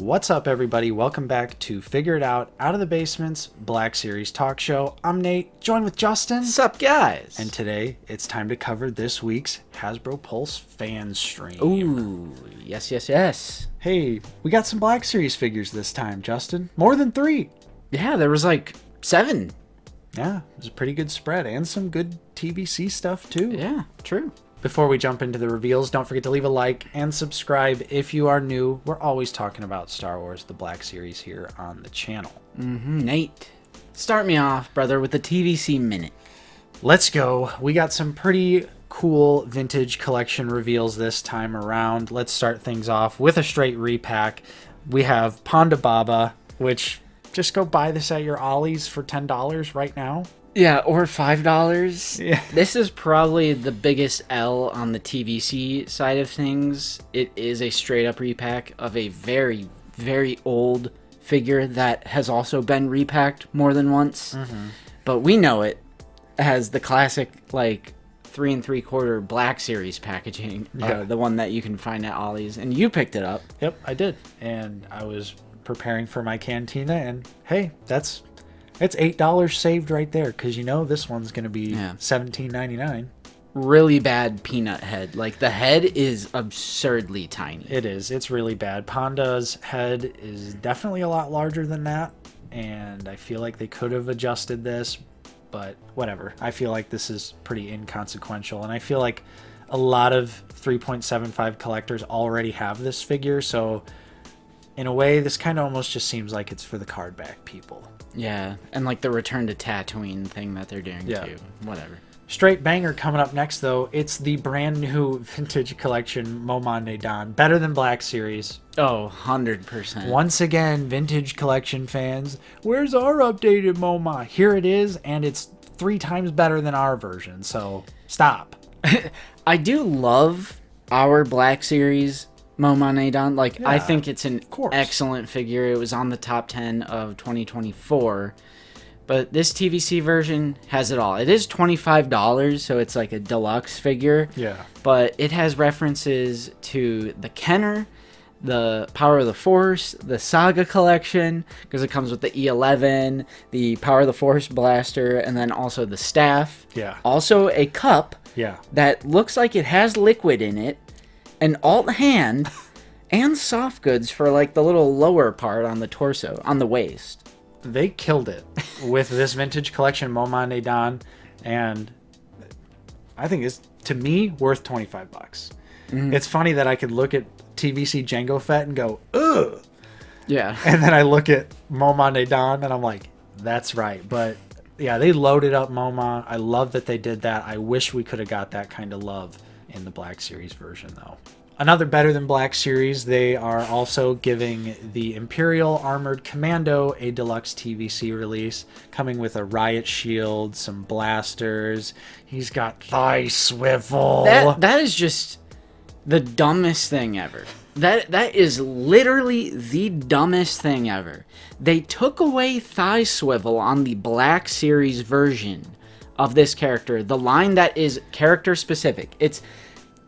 What's up, everybody? Welcome back to Figure It Out of the Basement's Black Series Talk Show. I'm Nate, joined with Justin. Sup, guys? And today, it's time to cover this week's Hasbro Pulse Fanstream. Ooh, yes. Hey, we got some Black Series figures this time, Justin. More than 3. Yeah, there was like 7. Yeah, it was a pretty good spread, and some good TVC stuff, too. Yeah, true. Before we jump into the reveals, don't forget to leave a like and subscribe if you are new. We're always talking about Star Wars, the Black Series here on the channel. Nate, start me off, brother, with the TVC minute. Let's go. We got some pretty cool vintage collection reveals this time around. Let's start things off with a straight repack. We have Ponda Baba, which just go buy this at your Ollie's for $10 right now. Yeah, or $5. Yeah. This is probably the biggest L on the TVC side of things. It is a straight up repack of a very, very old figure that has also been repacked more than once. But we know it as the classic, like, 3 3/4 Black Series packaging. The one that you can find at Ollie's. And you picked it up. Yep, I did. And I was preparing for my cantina, and hey, it's $8 saved right there, because you know this one's going to be $17.99. Really bad peanut head. Like, the head is absurdly tiny. It is. It's really bad. Panda's head is definitely a lot larger than that, and I feel like they could have adjusted this, but whatever. I feel like this is pretty inconsequential, and I feel like a lot of 3.75 collectors already have this figure, so in a way, this kind of almost just seems like it's for the card back people. Yeah, and like the return to Tatooine thing that they're doing too. Whatever. Straight banger coming up next, though. It's the brand new vintage collection Moman Nedan. Better than Black Series. Oh, 100%. Once again, vintage collection fans, where's our updated MoMA? Here it is, and it's 3 times better than our version, so stop. I do love our Black Series Moman Nedan. Like, I think it's an excellent figure. It was on the top 10 of 2024. But this TVC version has it all. It is $25, so it's like a deluxe figure. Yeah. But it has references to the Kenner, the Power of the Force, the Saga collection, because it comes with the E11, the Power of the Force blaster, and then also the staff. Yeah. Also a cup that looks like it has liquid in it, an alt hand, and soft goods for like the little lower part on the torso, on the waist. They killed it with this vintage collection Moman Nedan, and I think it's, to me, worth $25. It's funny that I could look at TVC Jango Fett and go, ugh. Yeah. And then I look at Moman Nedan and I'm like, that's right. But yeah, they loaded up MoMA. I love that they did that. I wish we could have got that kind of love in the Black Series version, though. Another better than Black Series, they are also giving the Imperial Armored Commando a deluxe TVC release, coming with a riot shield, some blasters. He's got thigh swivel. That is just the dumbest thing ever. That is literally the dumbest thing ever. They took away thigh swivel on the Black Series version of this character. The line that is character specific. It's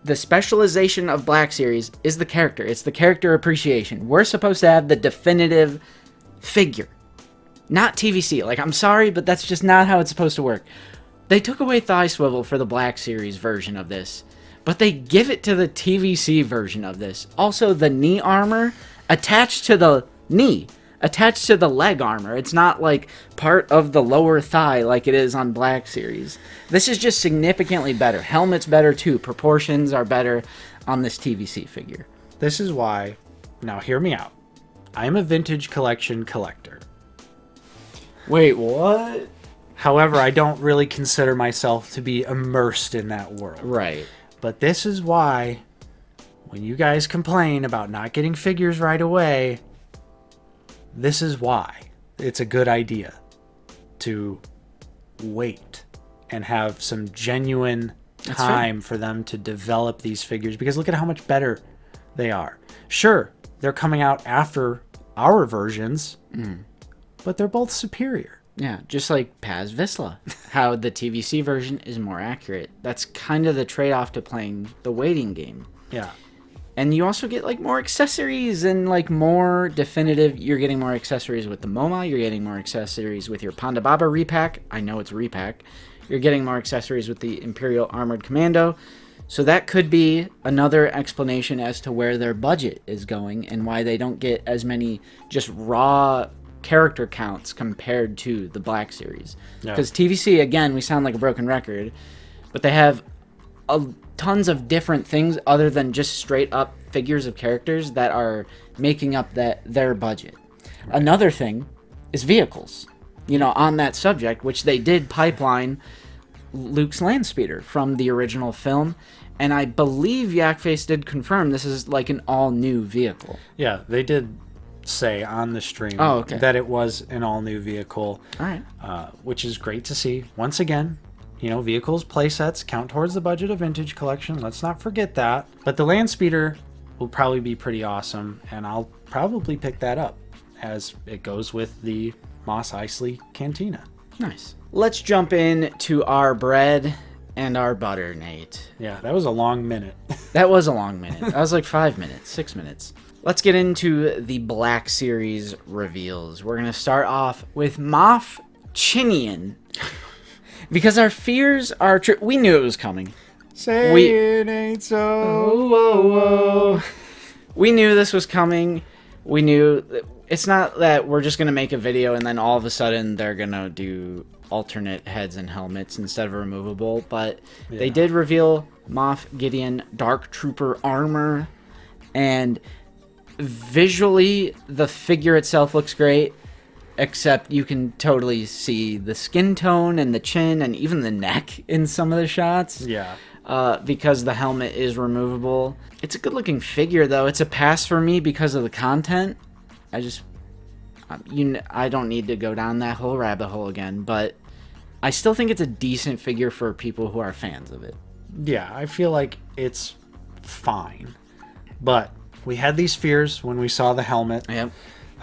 the specialization of Black Series is the character. It's the character appreciation. We're supposed to have the definitive figure, not TVC. Like, I'm sorry, but that's just not how it's supposed to work. They took away thigh swivel for the Black Series version of this, but they give it to the TVC version of this. Also, the knee armor attached to the knee, attached to the leg armor. It's not like part of the lower thigh like it is on Black Series. This is just significantly better. Helmet's better too. Proportions are better on this TVC figure. This is why, now hear me out. I am a vintage collection collector. Wait, what? However, I don't really consider myself to be immersed in that world. Right. But this is why, when you guys complain about not getting figures right away, this is why it's a good idea to wait and have some genuine time for them to develop these figures, because look at how much better they are. Sure, they're coming out after our versions, but they're both superior. Yeah, just like Paz Vizsla, how the TVC version is more accurate. That's kind of the trade-off to playing the waiting game. Yeah. And you also get like more accessories and like more definitive. You're getting more accessories with the MoMA. You're getting more accessories with your Ponda Baba repack. I know it's repack. You're getting more accessories with the Imperial Armored Commando. So that could be another explanation as to where their budget is going and why they don't get as many just raw character counts compared to the Black Series. Because TVC, again, we sound like a broken record, but they have tons of different things other than just straight up figures of characters that are making up their budget. Right. Another thing is vehicles. You know, on that subject, which they did pipeline Luke's Landspeeder from the original film, and I believe Yakface did confirm this is like an all-new vehicle. Yeah, they did say on the stream that it was an all-new vehicle. All right. Which is great to see. Once again, you know, vehicles, playsets count towards the budget of Vintage Collection. Let's not forget that. But the Landspeeder will probably be pretty awesome, and I'll probably pick that up as it goes with the Mos Eisley Cantina. Nice. Let's jump in to our bread and our butter, Nate. Yeah, that was a long minute. That was a long minute. That was like 5 minutes, 6 minutes. Let's get into the Black Series reveals. We're going to start off with Moff Chinian. Because our fears are true. We knew it was coming. Say it ain't so. Whoa, whoa. We knew this was coming. We knew... It's not that we're just going to make a video and then all of a sudden they're going to do alternate heads and helmets instead of removable, but they did reveal Moff Gideon Dark Trooper armor, and visually the figure itself looks great, except you can totally see the skin tone and the chin and even the neck in some of the shots. Yeah. Because the helmet is removable. It's a good looking figure though. It's a pass for me because of the content. I don't need to go down that whole rabbit hole again, but I still think it's a decent figure for people who are fans of it. Yeah, I feel like it's fine. But we had these fears when we saw the helmet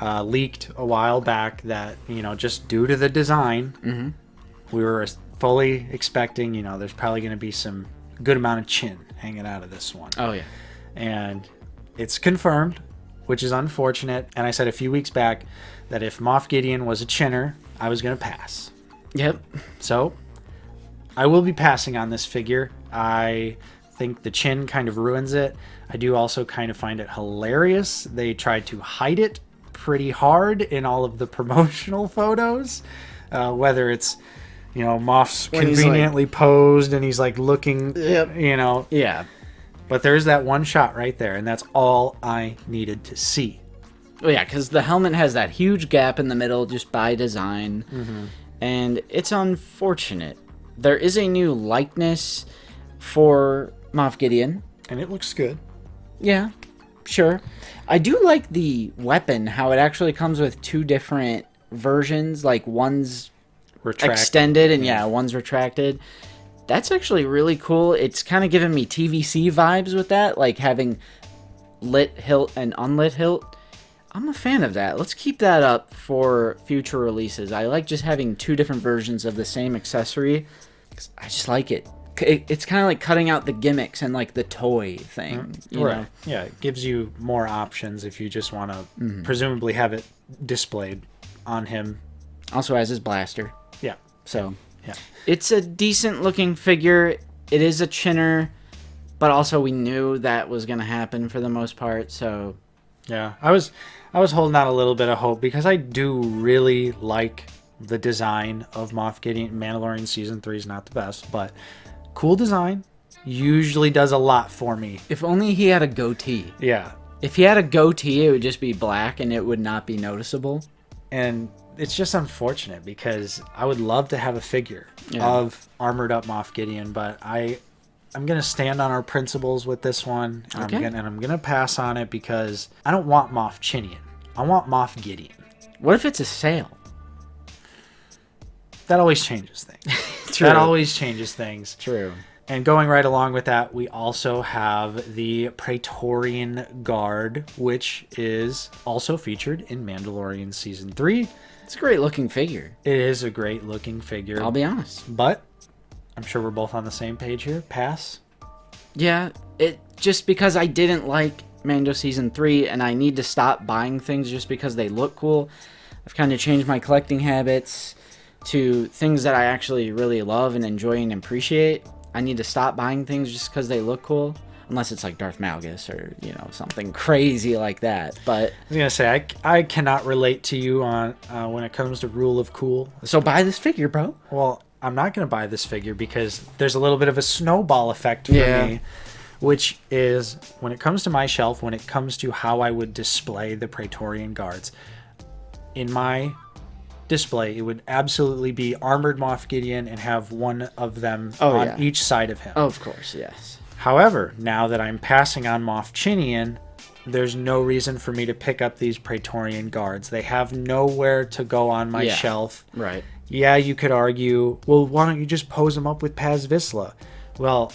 leaked a while back that, you know, just due to the design, we were fully expecting, you know, there's probably going to be some good amount of chin hanging out of this one. Oh, yeah. And it's confirmed, which is unfortunate. And I said a few weeks back that if Moff Gideon was a chinner, I was going to pass. Yep. So I will be passing on this figure. I think the chin kind of ruins it. I do also kind of find it hilarious. They tried to hide it pretty hard in all of the promotional photos. Whether it's, you know, Moff's conveniently posed and he's like looking, you know. Yeah. But there's that one shot right there, and that's all I needed to see. Oh, yeah, because the helmet has that huge gap in the middle just by design, and it's unfortunate. There is a new likeness for Moff Gideon. And it looks good. Yeah, sure. I do like the weapon, how it actually comes with two different versions, like one's extended and one's retracted. That's actually really cool. It's kind of giving me TVC vibes with that, like having lit hilt and unlit hilt. I'm a fan of that. Let's keep that up for future releases. I like just having two different versions of the same accessory. I just like it. It's kind of like cutting out the gimmicks and like the toy thing. You know? Yeah, it gives you more options if you just want to presumably have it displayed on him. Also has his blaster. Yeah. So... Yeah. It's a decent looking figure. It is a chinner, but also we knew that was going to happen for the most part. So yeah, I was holding out a little bit of hope because I do really like the design of Moff Gideon. Mandalorian Season 3 is not the best, but cool design usually does a lot for me. If only he had a goatee. Yeah. If he had a goatee, it would just be black and it would not be noticeable. And it's just unfortunate because I would love to have a figure of armored up Moff Gideon, but I'm going to stand on our principles with this one, and I'm going to pass on it because I don't want Moff Chinian. I want Moff Gideon. What if it's a sale? That always changes things. True. That always changes things. True. And going right along with that, we also have the Praetorian Guard, which is also featured in Mandalorian Season 3. It's a great looking figure. It is a great looking figure. I'll be honest. But I'm sure we're both on the same page here. Pass. Yeah, it just because I didn't like Mando Season 3 and I need to stop buying things just because they look cool. I've kind of changed my collecting habits to things that I actually really love and enjoy and appreciate. I need to stop buying things just because they look cool. Unless it's like Darth Malgus or, something crazy like that. But I was going to say, I cannot relate to you on when it comes to rule of cool. So buy this figure, bro. Well, I'm not going to buy this figure because there's a little bit of a snowball effect for me. Which is, when it comes to my shelf, when it comes to how I would display the Praetorian Guards, in my display, it would absolutely be Armored Moff Gideon and have one of them on each side of him. Oh, of course, yes. However, now that I'm passing on Moff Chinian, there's no reason for me to pick up these Praetorian Guards. They have nowhere to go on my shelf. Right. Yeah, you could argue, well, why don't you just pose them up with Paz Vizsla? Well,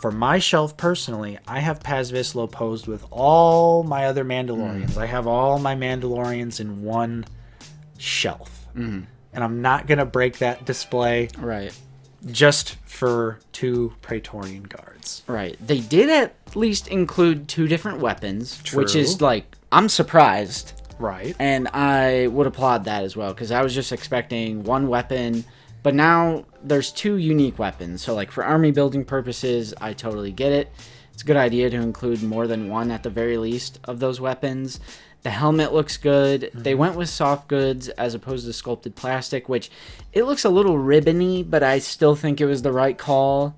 for my shelf personally, I have Paz Vizsla posed with all my other Mandalorians. I have all my Mandalorians in one shelf. And I'm not going to break that display just for 2 Praetorian Guards. Right. They did at least include 2 different weapons, which is like, I'm surprised. Right. And I would applaud that as well, because I was just expecting 1 weapon. But now there's 2 unique weapons. So like for army building purposes, I totally get it. It's a good idea to include more than 1 at the very least of those weapons. The helmet looks good. They went with soft goods as opposed to sculpted plastic, which it looks a little ribbony, but I still think it was the right call.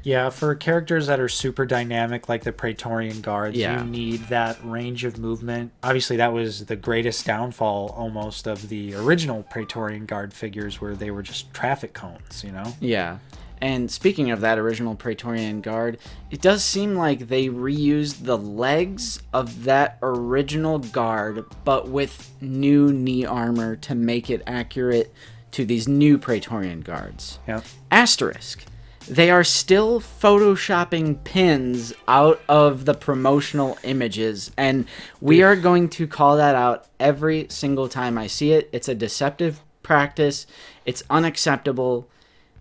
Yeah, for characters that are super dynamic like the Praetorian Guards, you need that range of movement. Obviously, that was the greatest downfall almost of the original Praetorian Guard figures, where they were just traffic cones, Yeah. And speaking of that original Praetorian Guard, it does seem like they reused the legs of that original guard, but with new knee armor to make it accurate to these new Praetorian Guards. Yep. Asterisk. They are still photoshopping pins out of the promotional images, and we are going to call that out every single time I see it. It's a deceptive practice. It's unacceptable.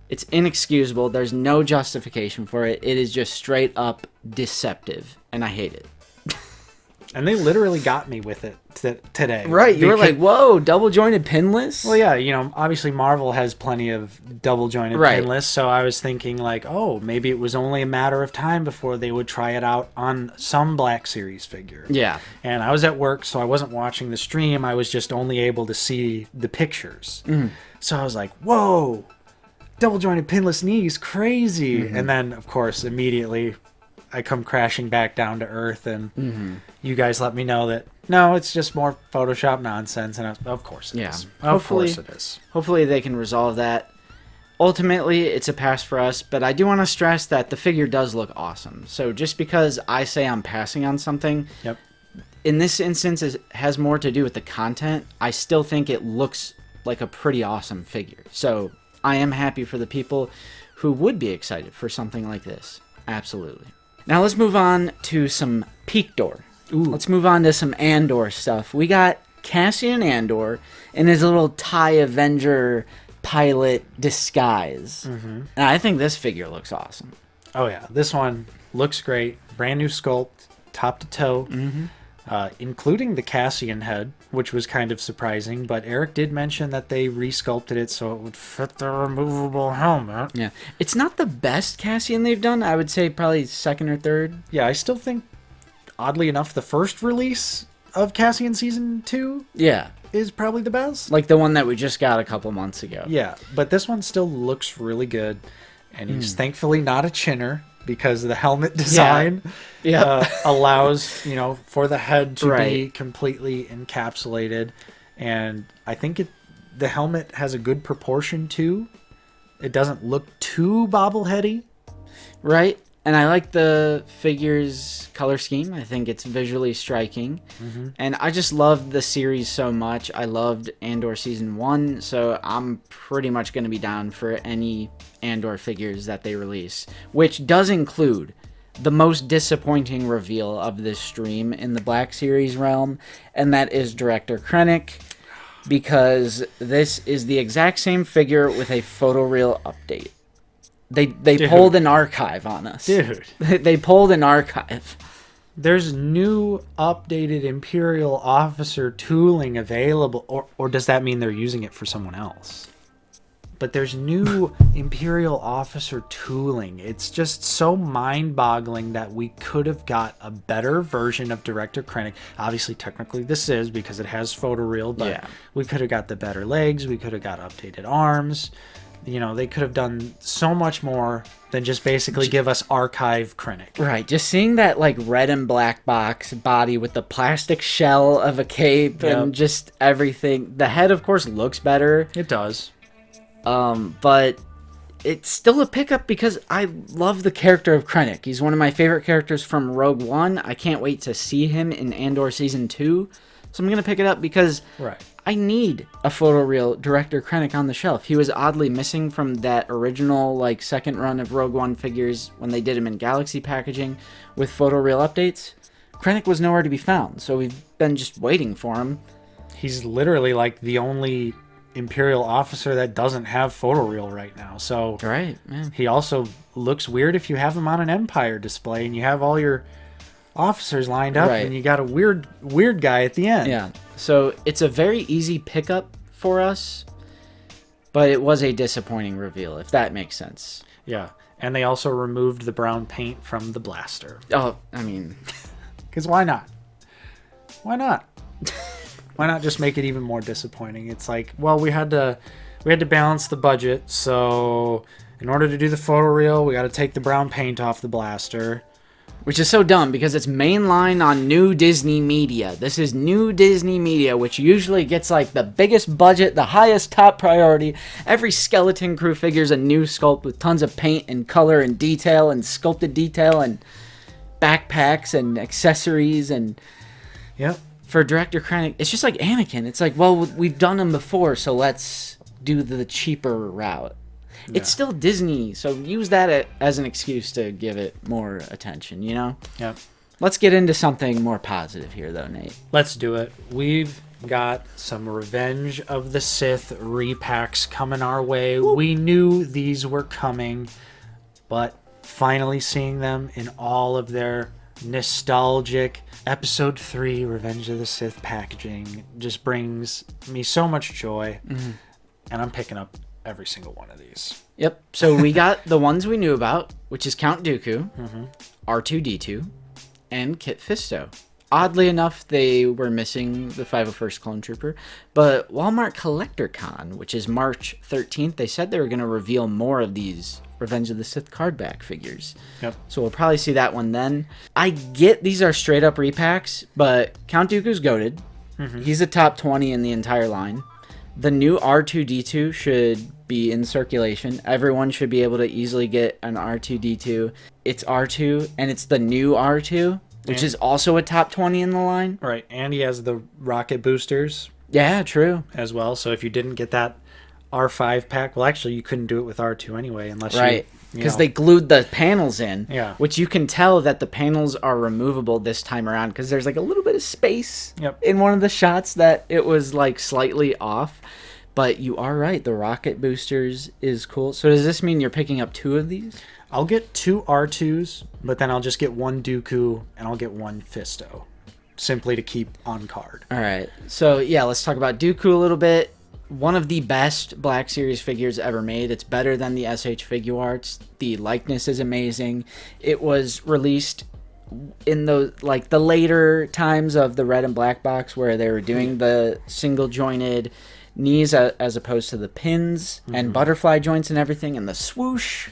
It's inexcusable. There's no justification for it. It is just straight up deceptive, and I hate it. And they literally got me with it today. Right, you were like, whoa, double-jointed pinless? Well, yeah, obviously Marvel has plenty of double-jointed pinless, so I was thinking like, oh, maybe it was only a matter of time before they would try it out on some Black Series figure. Yeah. And I was at work, so I wasn't watching the stream. I was just only able to see the pictures. So I was like, whoa, double-jointed pinless knees, crazy. And then, of course, immediately I come crashing back down to earth, and you guys let me know that, no, it's just more Photoshop nonsense, and of course it is. Of course it is. Hopefully they can resolve that. Ultimately, it's a pass for us, but I do want to stress that the figure does look awesome. So just because I say I'm passing on something, in this instance, it has more to do with the content. I still think it looks like a pretty awesome figure. So I am happy for the people who would be excited for something like this. Absolutely. Now let's move on to some Peakdor. Let's move on to some Andor stuff. We got Cassian Andor in his little TIE Avenger pilot disguise. And I think this figure looks awesome. Oh yeah, this one looks great. Brand new sculpt, top to toe, including the Cassian head, which was kind of surprising. But Eric did mention that they resculpted it so it would fit the removable helmet. Yeah, it's not the best Cassian they've done. I would say probably second or third. Yeah, I still think, oddly enough, the first release of Cassian Season 2 is probably the best. Like the one that we just got a couple months ago. Yeah, but this one still looks really good. And he's thankfully not a chinner, because the helmet design allows, for the head to be completely encapsulated. And I think the helmet has a good proportion, too. It doesn't look too bobbleheady. Right. And I like the figure's color scheme. I think it's visually striking. And I just loved the series so much. I loved Andor Season 1, so I'm pretty much going to be down for any Andor figures that they release, which does include the most disappointing reveal of this stream in the Black Series realm, and that is Director Krennic, because this is the exact same figure with a photoreal update. They pulled an archive on us. Dude. They pulled an archive. There's new updated Imperial officer tooling available, or does that mean they're using it for someone else? But there's new Imperial officer tooling. It's just so mind-boggling that we could have got a better version of Director Krennic. Obviously, technically this is because it has photoreal, but we could have got the better legs. We could have got updated arms. You know, they could have done so much more than just basically give us archive Krennic. Right, just seeing that like red and black box body with the plastic shell of a cape and just everything. The head, of course, looks better. It does. But it's still a pickup because I love the character of Krennic. He's one of my favorite characters from Rogue One. I can't wait to see him in Andor Season 2. So I'm going to pick it up because I need a photoreal Director Krennic on the shelf. He was oddly missing from that original like second run of Rogue One figures when they did him in Galaxy packaging with photoreal updates. Krennic was nowhere to be found, so we've been just waiting for him. He's literally like the only Imperial officer that doesn't have photoreal right now. So he also looks weird if you have him on an Empire display and you have all your officers lined up and you got a weird guy at the end. Yeah. So it's a very easy pickup for us, but it was a disappointing reveal, if that makes sense. Yeah. And they also removed the brown paint from the blaster. Oh, I mean, because why not? Why not? Why not just make it even more disappointing? It's like, well, we had to balance the budget, so in order to do the photoreal, we got to take the brown paint off the blaster. Which is so dumb because it's mainline on New Disney Media. This is New Disney Media, which usually gets like the biggest budget, the highest top priority. Every Skeleton Crew figure's a new sculpt with tons of paint and color and detail and sculpted detail and backpacks and accessories and for Director Krennic, it's just like Anakin. It's like, well, we've done them before, so let's do the cheaper route. It's still Disney, so use that as an excuse to give it more attention, you know? Yep. Let's get into something more positive here, though, Nate. Let's do it. We've got some Revenge of the Sith repacks coming our way. Woo. We knew these were coming, but finally seeing them in all of their nostalgic Episode 3 Revenge of the Sith packaging just brings me so much joy, and I'm picking up every single one of these. Yep. So we got the ones we knew about, which is Count Dooku, R2-D2, and Kit Fisto. Oddly enough, they were missing the 501st Clone Trooper, but Walmart Collector Con, which is March 13th, they said they were going to reveal more of these Revenge of the Sith cardback figures. Yep. So we'll probably see that one then. I get these are straight up repacks, but Count Dooku's goated. He's a top 20 in the entire line. The new R2-D2 should be in circulation. Everyone should be able to easily get an R2-D2. It's R2, and it's the new R2, which is also a top 20 in the line. Right, and he has the rocket boosters. Yeah, true. As well, so if you didn't get that R5 pack, well, actually, you couldn't do it with R2 anyway, unless you because they glued the panels in, Yeah. which you can tell that the panels are removable this time around because there's like a little bit of space in one of the shots that it was like slightly off. But you are right, the rocket boosters is cool. So does this mean you're picking up 2 of these? I'll get 2 R2s, but then I'll just get 1 Dooku and I'll get 1 Fisto, simply to keep on card. All right. So yeah, let's talk about Dooku a little bit. One of the best Black Series figures ever made. It's better than the SH Figuarts. The likeness is amazing. It was released in the later times of the red and black box where they were doing the single jointed knees as opposed to the pins and butterfly joints and everything, and the swoosh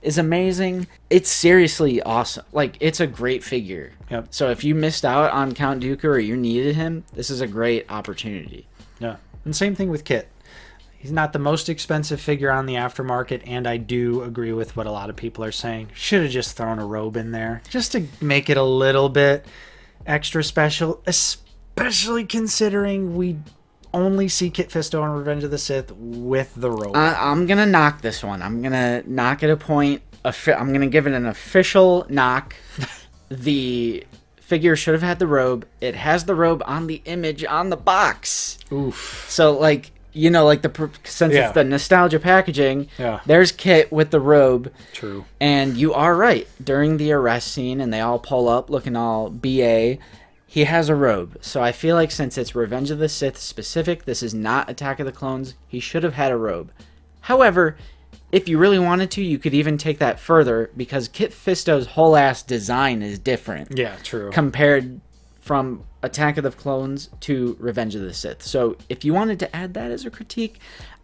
is amazing. It's seriously awesome. Like, it's a great figure. So if you missed out on Count Dooku or you needed him, this is a great opportunity. Yeah. And same thing with Kit. He's not the most expensive figure on the aftermarket, and I do agree with what a lot of people are saying. Should have just thrown a robe in there just to make it a little bit extra special, especially considering we only see Kit Fisto in Revenge of the Sith with the robe. I'm going to knock this one. I'm going to knock it a point. I'm going to give it an official knock. The figure should have had the robe. It has the robe on the image on the box. Oof. So, like, you know, like since Yeah. it's the nostalgia packaging, Yeah. there's Kit with the robe. True. And you are right. During the arrest scene and they all pull up looking all BA, he has a robe. So I feel like since it's Revenge of the Sith specific, this is not Attack of the Clones, he should have had a robe. However, if you really wanted to, you could even take that further because Kit Fisto's whole ass design is different. Yeah, true. Compared from Attack of the Clones to Revenge of the Sith. So if you wanted to add that as a critique,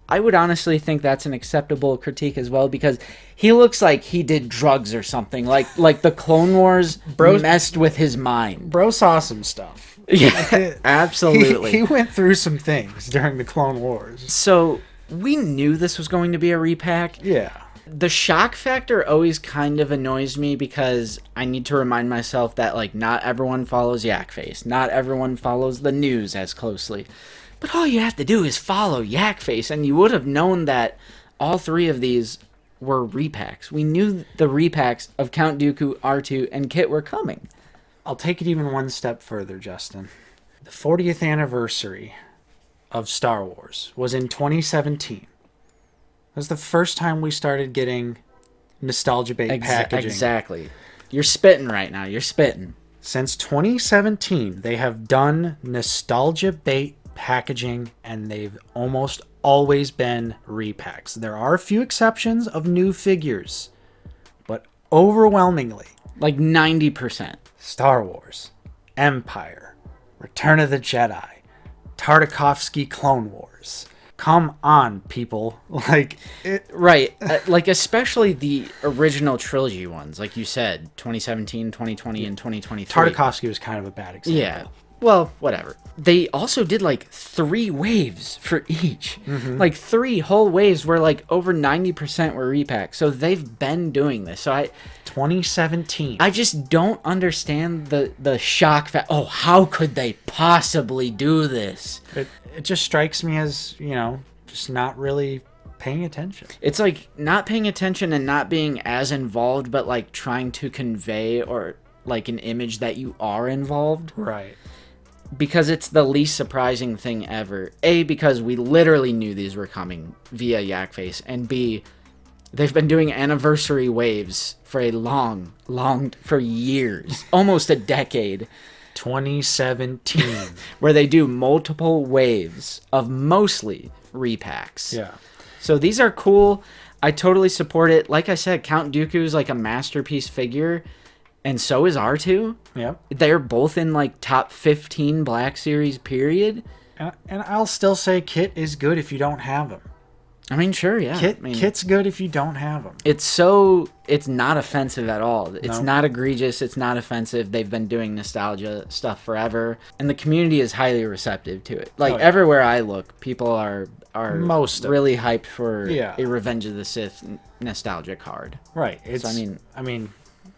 I would honestly think that's an acceptable critique as well because he looks like he did drugs or something. Like the Clone Wars messed with his mind. Bro saw some stuff. Yeah, absolutely. He went through some things during the Clone Wars. So we knew this was going to be a repack. Yeah. The shock factor always kind of annoys me because I need to remind myself that like not everyone follows Yakface. Not everyone follows the news as closely. But all you have to do is follow Yakface and you would have known that all three of these were repacks. We knew the repacks of Count Dooku, R2, and Kit were coming. I'll take it even one step further, Justin. The 40th anniversary of Star Wars was in 2017. That was the first time we started getting nostalgia bait packaging. Exactly. You're spitting right now. You're spitting. Since 2017, they have done nostalgia bait packaging, and they've almost always been repacks. There are a few exceptions of new figures, but overwhelmingly, like 90%. Star Wars, Empire, Return of the Jedi, Tartakovsky Clone Wars. Come on, people. Like, right. Like, especially the original trilogy ones, like you said, 2017, 2020, and 2023. Tartakovsky was kind of a bad example. Yeah. Well, whatever. They also did like 3 waves for each. Mm-hmm. Like 3 whole waves where like over 90% were repacks. So they've been doing this. So 2017. I just don't understand the shock fact. Oh, how could they possibly do this? It just strikes me as, you know, just not really paying attention. It's like not paying attention and not being as involved, but like trying to convey or like an image that you are involved. Right. Because it's the least surprising thing ever. A, because we literally knew these were coming via Yakface. And B, they've been doing anniversary waves for for years. Almost a decade. 2017. Where they do multiple waves of mostly repacks. Yeah. So these are cool. I totally support it. Like I said, Count Dooku is like a masterpiece figure. And so is R2. Yep. They're both in like top 15 Black Series, period. And I'll still say Kit is good if you don't have him. I mean, sure, yeah. Kit's good if you don't have him. It's not offensive at all. It's not egregious. It's not offensive. They've been doing nostalgia stuff forever. And the community is highly receptive to it. Like, everywhere I look, people are really hyped for a Revenge of the Sith nostalgia card. Right. It's, so, I mean,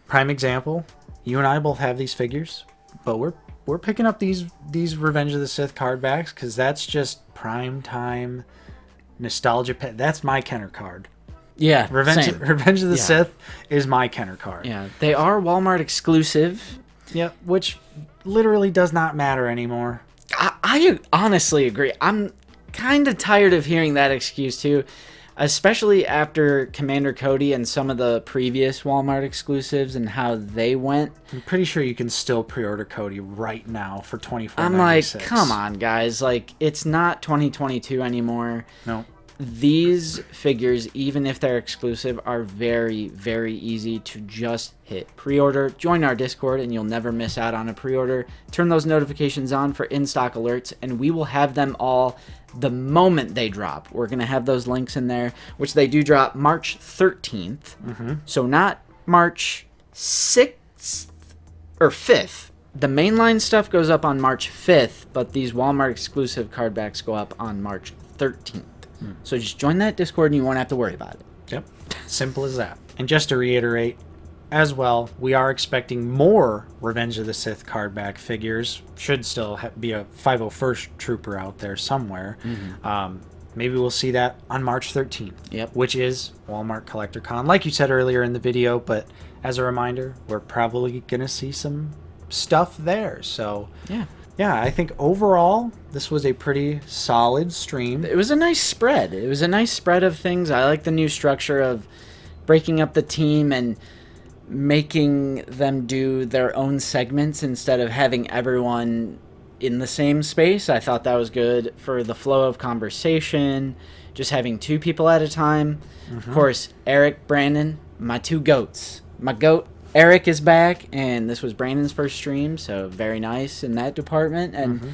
prime example, you and I both have these figures, but we're picking up these Revenge of the Sith card backs because that's just prime time nostalgia. That's my Kenner card. Yeah, Revenge of the Sith is my Kenner card. Yeah, they are Walmart exclusive. Yep, which literally does not matter anymore. I honestly agree. I'm kind of tired of hearing that excuse too. Especially after Commander Cody and some of the previous Walmart exclusives and how they went. I'm pretty sure you can still pre-order Cody right now for $24.96. I'm like, come on, guys. Like, it's not 2022 anymore. No. These figures, even if they're exclusive, are very, very easy to just hit pre-order. Join our Discord and you'll never miss out on a pre-order. Turn those notifications on for in-stock alerts and we will have them all the moment they drop. We're going to have those links in there, which they do drop March 13th. Mm-hmm. So not March 6th or 5th. The mainline stuff goes up on March 5th, but these Walmart exclusive card backs go up on March 13th. So just join that Discord and you won't have to worry about it. Yep. Simple as that. And just to reiterate, as well, we are expecting more Revenge of the Sith card back figures. Should still be a 501st Trooper out there somewhere. Mm-hmm. Maybe we'll see that on March 13th. Yep. Which is Walmart Collector Con. Like you said earlier in the video, but as a reminder, we're probably going to see some stuff there. So yeah. yeah, I think overall this was a pretty solid stream. It was a nice spread. It was a nice spread of things. I like the new structure of breaking up the team and making them do their own segments instead of having everyone in the same space. I thought that was good for the flow of conversation, just having two people at a time. Of course, Eric, Brandon, my two goats. My goat, Eric, is back, and this was Brandon's first stream, so very nice in that department. And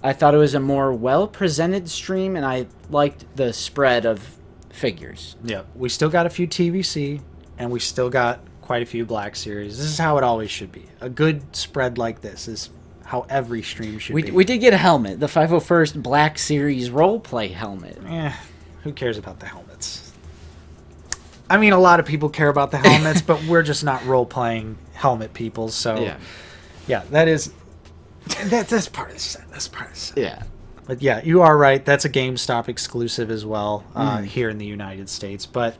I thought it was a more well-presented stream, and I liked the spread of figures. Yeah, we still got a few TVC, and we still got quite a few Black Series. This is how it always should be. A good spread like this is how every stream should be. We did get a helmet, the 501st Black Series roleplay helmet. Who cares about the helmets? I mean, a lot of people care about the helmets, but we're just not role-playing helmet people, so... Yeah, that's part of the set. That's part of the set. Yeah. But yeah, you are right. That's a GameStop exclusive as well here in the United States. But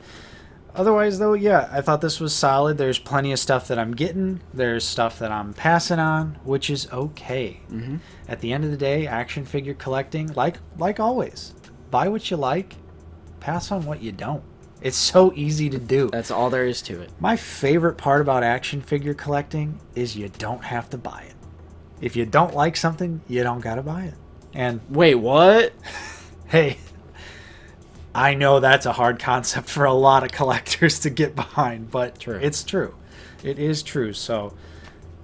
otherwise, though, yeah, I thought this was solid. There's plenty of stuff that I'm getting. There's stuff that I'm passing on, which is okay. At the end of the day, action figure collecting, like always, buy what you like, pass on what you don't. It's so easy to do. That's all there is to it. My favorite part about action figure collecting is you don't have to buy it. If you don't like something, you don't gotta buy it. And wait, what? Hey, I know that's a hard concept for a lot of collectors to get behind, but it's true. It is true. So,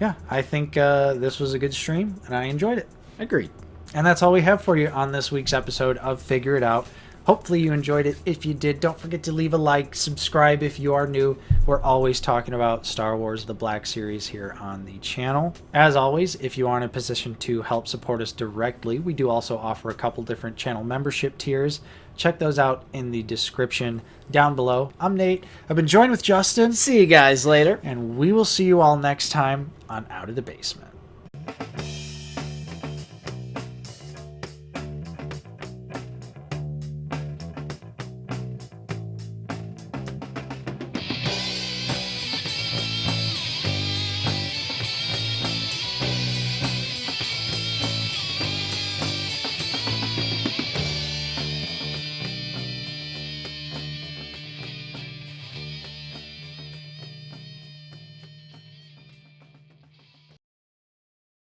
yeah, I think this was a good stream, and I enjoyed it. Agreed. And that's all we have for you on this week's episode of Figure It Out. Hopefully you enjoyed it. If you did, don't forget to leave a like, subscribe if you are new. We're always talking about Star Wars The Black Series here on the channel. As always, if you are in a position to help support us directly, we do also offer a couple different channel membership tiers. Check those out in the description down below. I'm Nate. I've been joined with Justin. See you guys later. And we will see you all next time on Out of the Basement.